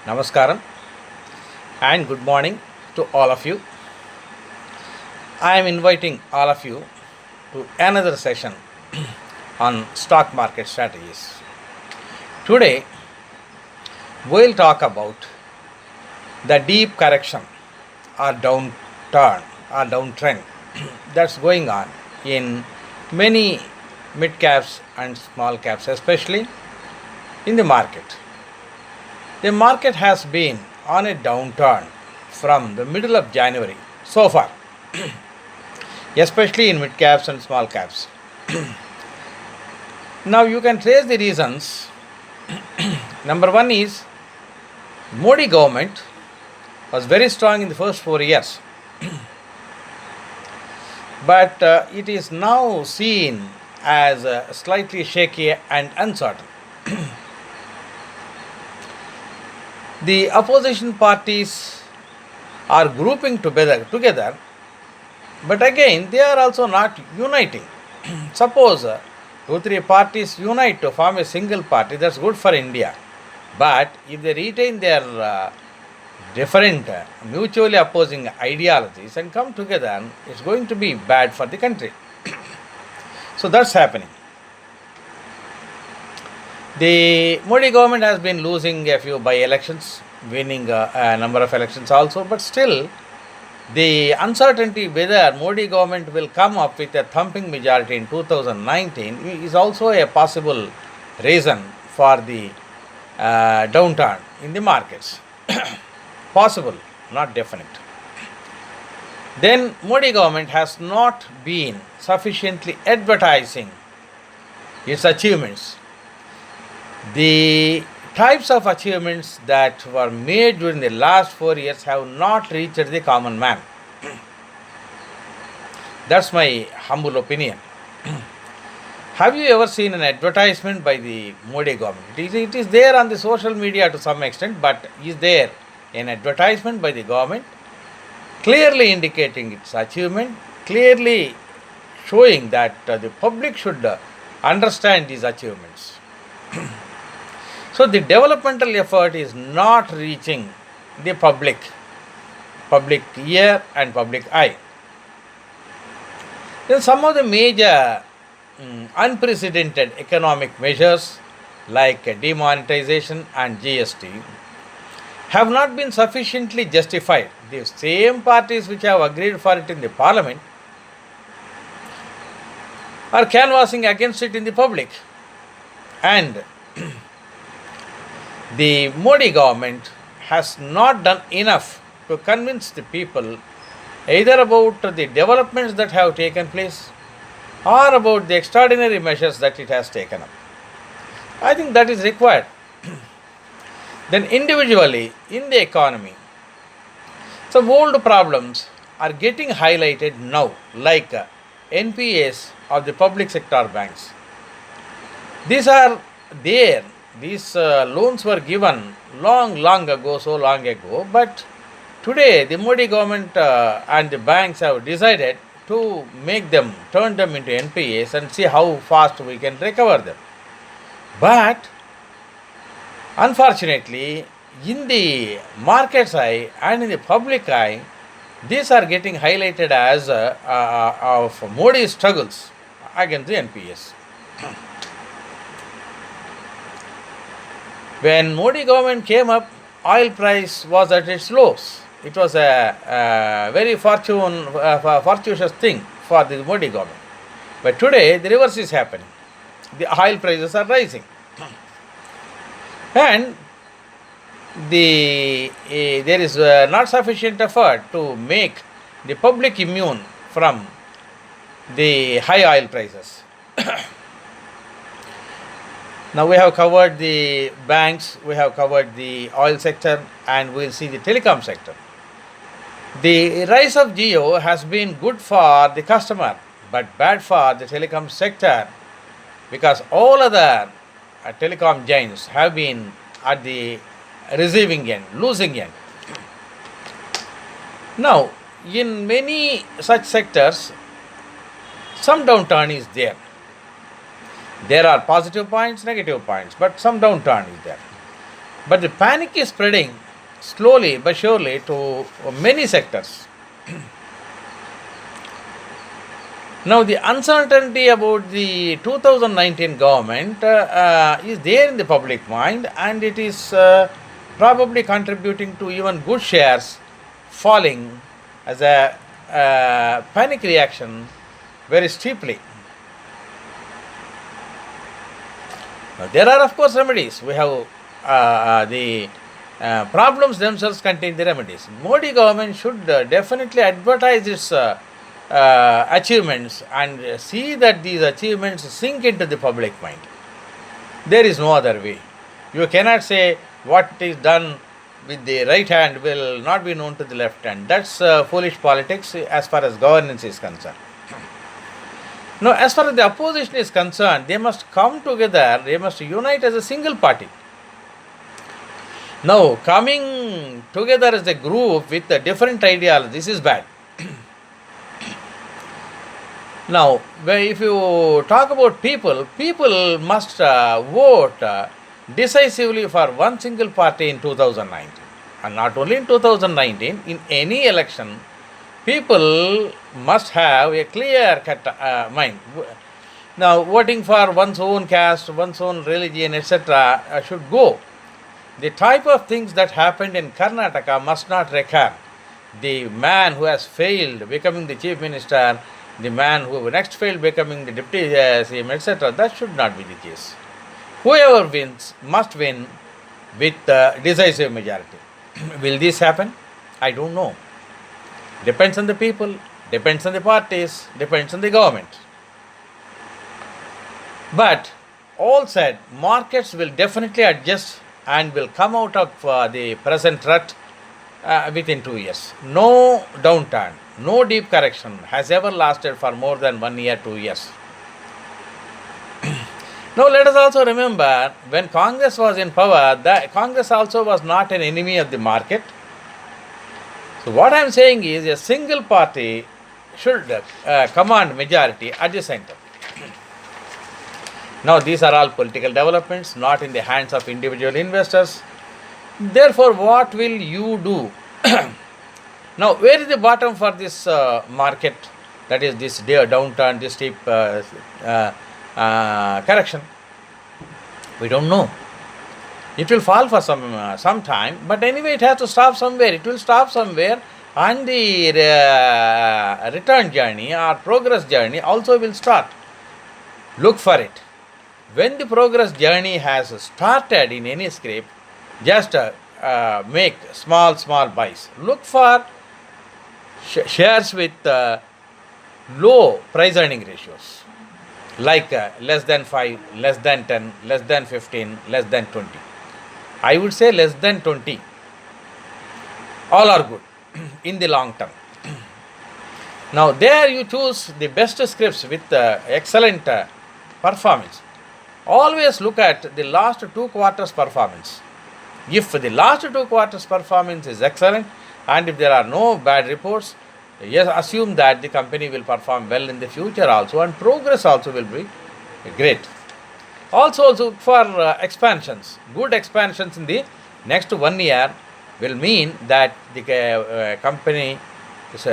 Namaskaram and good morning to all of you. I am inviting all of you to another session on stock market strategies. Today, we'll talk about the deep correction or downtrend that's going on in many mid caps and small caps, especially in the market. The market has been on a downturn from the middle of January so far, especially in mid caps and small caps. Now you can trace the reasons. Number one is Modi government was very strong in the first 4 years, but it is now seen as slightly shaky and uncertain. The opposition parties are grouping together, but again they are also not uniting. Suppose 2 3 parties unite to form a single party, that's good for India. But if they retain their different mutually opposing ideologies and come together, it's going to be bad for the country. So that's happening. The Modi government has been losing a few by elections, winning a number of elections also, but still the uncertainty whether Modi government will come up with a thumping majority in 2019 is also a possible reason for the downturn in the markets. Possible, not definite. Then Modi government has not been sufficiently advertising its achievements. The types of achievements that were made during the last 4 years have not reached the common man. That's my humble opinion. Have you ever seen an advertisement by the Modi government? It is there on the social media to some extent, but is there an advertisement by the government clearly indicating its achievement, clearly showing that the public should understand these achievements? So the developmental effort is not reaching the public ear and public eye. Then some of the major unprecedented economic measures like demonetization and GST have not been sufficiently justified. The same parties which have agreed for it in the parliament are canvassing against it in the public. And the Modi government has not done enough to convince the people either about the developments that have taken place or about the extraordinary measures that it has taken up. I think that is required. Then individually in the economy, some old problems are getting highlighted now, like NPAs of the public sector banks. These are there. These loans were given long ago, so long ago, but today the Modi government and the banks have decided to turn them into NPAs and see how fast we can recover them. But unfortunately, in the market's eye and in the public eye, these are getting highlighted as of Modi's struggles against the NPAs. When Modi government came up, oil price was at its lows. It was a very fortuitous thing for the Modi government. But today, the reverse is happening. The oil prices are rising. And there is not sufficient effort to make the public immune from the high oil prices. Now we have covered the banks, we have covered the oil sector, and we will see the telecom sector. The rise of Jio has been good for the customer, but bad for the telecom sector because all other telecom giants have been at the receiving end, losing end. Now, in many such sectors, some downturn is there. There are positive points, negative points, but some downturn is there. But the panic is spreading slowly but surely to many sectors. Now, the uncertainty about the 2019 government is there in the public mind, and it is probably contributing to even good shares falling as a panic reaction very steeply. Now, there are, of course, remedies. We have the problems themselves contain the remedies. Modi government should definitely advertise its achievements and see that these achievements sink into the public mind. There is no other way. You cannot say what is done with the right hand will not be known to the left hand. That's foolish politics as far as governance is concerned. Now, as far as the opposition is concerned, they must come together, they must unite as a single party. Now, coming together as a group with a different ideology, this is bad. Now, if you talk about people, people must vote decisively for one single party in 2019. And not only in 2019, in any election, people must have a clear cut mind. Now, voting for one's own caste, one's own religion, etc., should go. The type of things that happened in Karnataka must not recur. The man who has failed becoming the chief minister, the man who next failed becoming the deputy CM, etc., that should not be the case. Whoever wins must win with decisive majority. Will this happen? I don't know. Depends on the people, depends on the parties, depends on the government. But all said, markets will definitely adjust and will come out of the present rut within 2 years. No downturn, no deep correction has ever lasted for more than 1 year, 2 years. Now, let us also remember when Congress was in power, the Congress also was not an enemy of the market. So, what I am saying is a single party should command majority at the center. Now, these are all political developments, not in the hands of individual investors. Therefore, what will you do? Now, where is the bottom for this market? That is this downturn, this steep correction. We don't know. It will fall for some time, but anyway, it has to stop somewhere. It will stop somewhere, and the return journey or progress journey also will start. Look for it. When the progress journey has started in any script, just make small buys. Look for shares with low price earning ratios, like less than 5, less than 10, less than 15, less than 20. I would say less than 20. All are good in the long term. Now, there you choose the best scripts with excellent performance. Always look at the last 2 quarters performance. If the last 2 quarters performance is excellent and if there are no bad reports, yes, assume that the company will perform well in the future also and progress also will be great. Also look for expansions. Good expansions in the next 1 year will mean that the company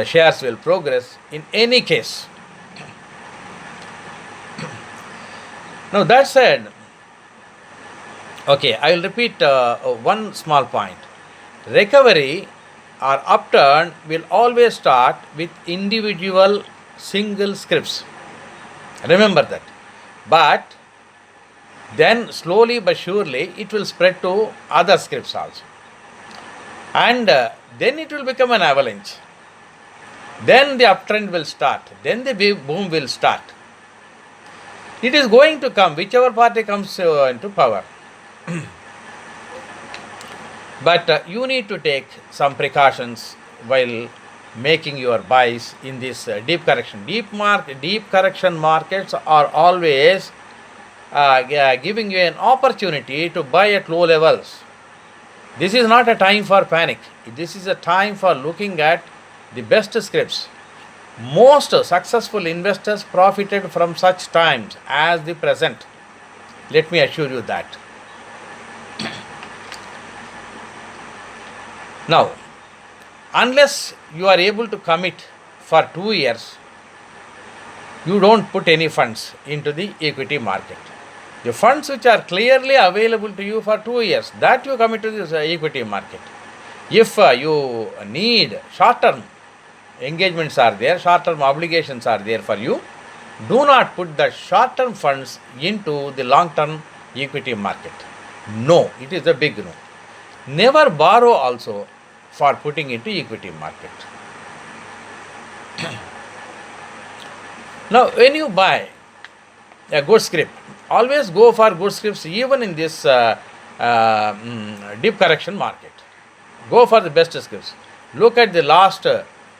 shares will progress in any case. Now, that said, okay, I will repeat one small point. Recovery or upturn will always start with individual single scripts. Remember that. But then slowly but surely it will spread to other scripts also. And then it will become an avalanche. Then the uptrend will start. Then the boom will start. It is going to come, whichever party comes into power. But you need to take some precautions while making your buys in this deep correction. Deep correction markets are always giving you an opportunity to buy at low levels. This is not a time for panic. This is a time for looking at the best scripts. Most successful investors profited from such times as the present. Let me assure you that. Now, unless you are able to commit for 2 years, you don't put any funds into the equity market. The funds which are clearly available to you for 2 years, that you commit to this equity market. If you need short term engagements are there, short term obligations are there for you, do not put the short term funds into the long term equity market. No, it is a big no. Never borrow also for putting into equity market. Now, when you buy a good script, always go for good scripts even in this deep correction market. Go for the best scripts. Look at the last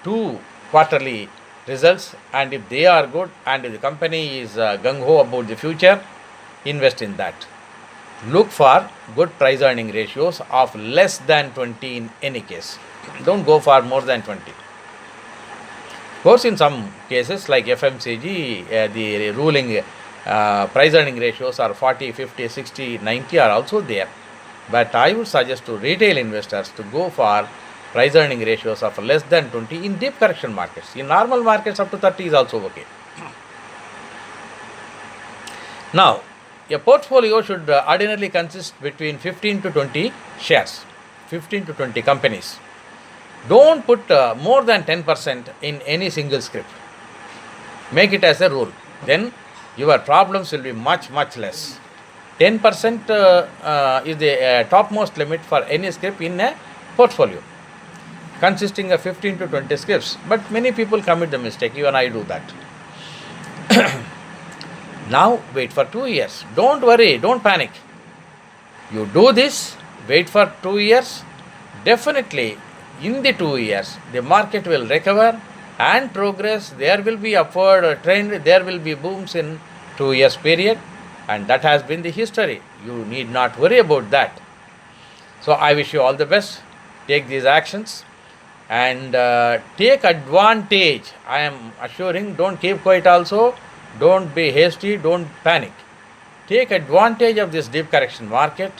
two quarterly results, and if they are good and if the company is gung ho about the future, invest in that. Look for good price earning ratios of less than 20 in any case. Don't go for more than 20. Of course, in some cases like FMCG, the ruling price earning ratios are 40, 50, 60, 90 are also there. But I would suggest to retail investors to go for price earning ratios of less than 20 in deep correction markets. In normal markets, up to 30 is also okay. Now, a portfolio should ordinarily consist between 15 to 20 shares, 15 to 20 companies. Don't put more than 10% in any single script. Make it as a rule. Then your problems will be much, much less. 10% is the topmost limit for any script in a portfolio, consisting of 15 to 20 scripts. But many people commit the mistake. Even I do that. Now wait for 2 years. Don't worry, don't panic. You do this, wait for 2 years. Definitely, in the 2 years, the market will recover and progress. There will be upward trend. There will be booms in 2 years period, and that has been the history. You need not worry about that. So I wish you all the best. Take these actions and take advantage. I am assuring, don't keep quiet also. Don't be hasty, don't panic. Take advantage of this deep correction market.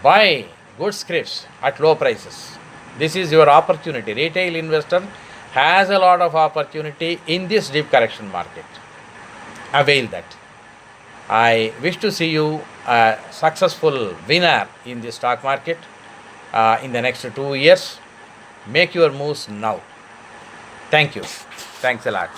Buy good scripts at low prices. This is your opportunity. Retail investor has a lot of opportunity in this deep correction market. Avail that. I wish to see you a successful winner in the stock market in the next 2 years. Make your moves now. Thank you. Thanks a lot.